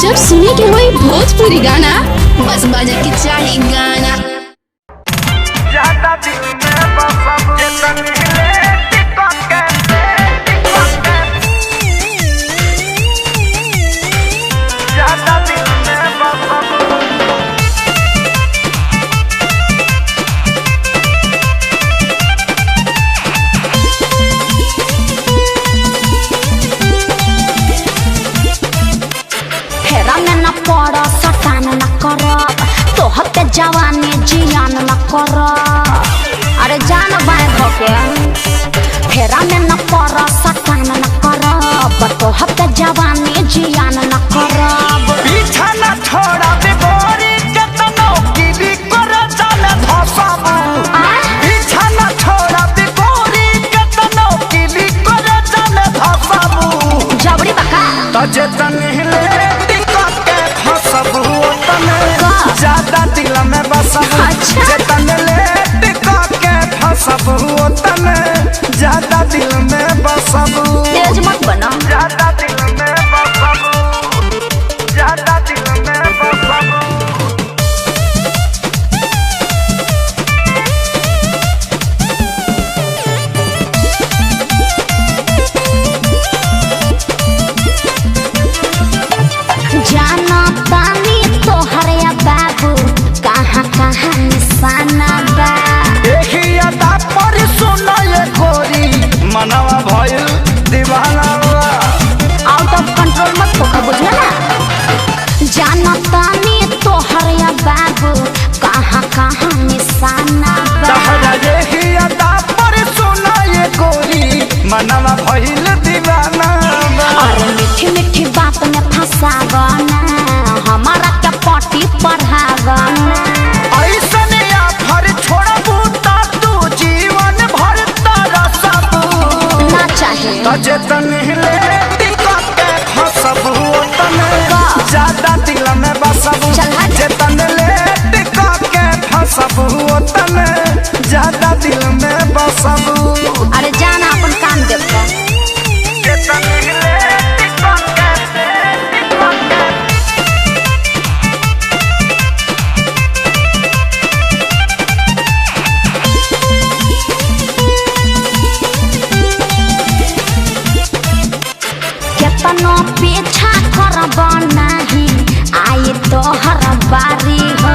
जब सुने के होई भोजपुरी गाना बस बजे के चाही गाना। सटान न करब तोहते जवानी जियान न करब। अरे जान बाय धोके फेरा में न पर सटान न करब तोहते जवानी जियान न करब। पीछा न छोड़ा बिगोरी केतनो कीली कर जाने धसबू। पीछा न छोड़ा बिगोरी केतनो कीली कर जाने धसबू। जबरी बका तजे तनहिले ज्यादा दिल में बसबू। जेतन लेट के फसबू तने ज्यादा दिल में बसबू। तेज मत बना ज्यादा दिल में बसबू। ज्यादा दिल में बसबू। जाना पानी तोहरे बाबू कहाँ कहाँ निशाना बा। देखिया पर सुनो ये गोरी मनवा भइल दीवाना बा। आउट ऑफ कंट्रोल मत होकर बुझला ना। जाना तानी तोहरे बाबू कहाँ कहाँ निशाना बा। तहरा देखिया पर सुनो ये गोरी मनवा भइल दीवाना बा। अरे मीठी मीठी बात में फंसावना हमारा क्या पार्टी पढ़ावना। ऐसन आफर छोड़बू ता तू जीवन भर तरसबू। ना चाहिए तजे तनहिले टिका के फसबू तने ज्यादा दिल में बसबू। जेतन ले टिका के फसबू तने ज्यादा दिल में बसबू। अरे जाना अपन काम देखो। जेतन ले टिका के केतनो पीछा करब नाही आई तोहर बारी हो।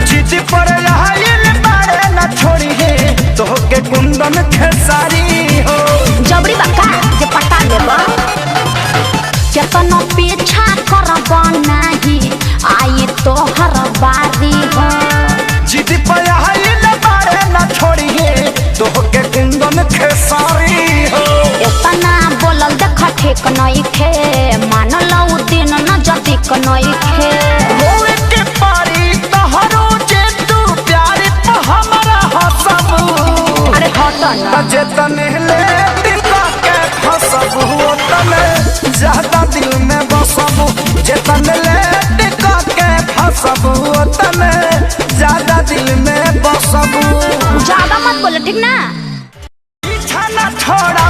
चिट्ठी पर आइल बारे न छोड़ी है तोहके कुंदन खेसारी हो। जबरी बका जे पटा देब केतनो पीछा करब नाही आई तोहर बारी हो। चिट्ठी पर आइल बारे न छोड़ी है तोहके कुंदन खेसारी हो। इतना बोलल देख ठीक नहीं खे मानल उ दिन न जदी क नहीं खे। होए के पारी तोहरो जे तू प्यार तो हमरा हसबू। अरे हट ना जेतन ले टिका के फसबू तने ज्यादा दिल में बसबू। जेतन ले टिका के फसबू तने ज्यादा दिल में बसबू। ज्यादा मत बोलो ठीक ना। पीछा न छोड़ा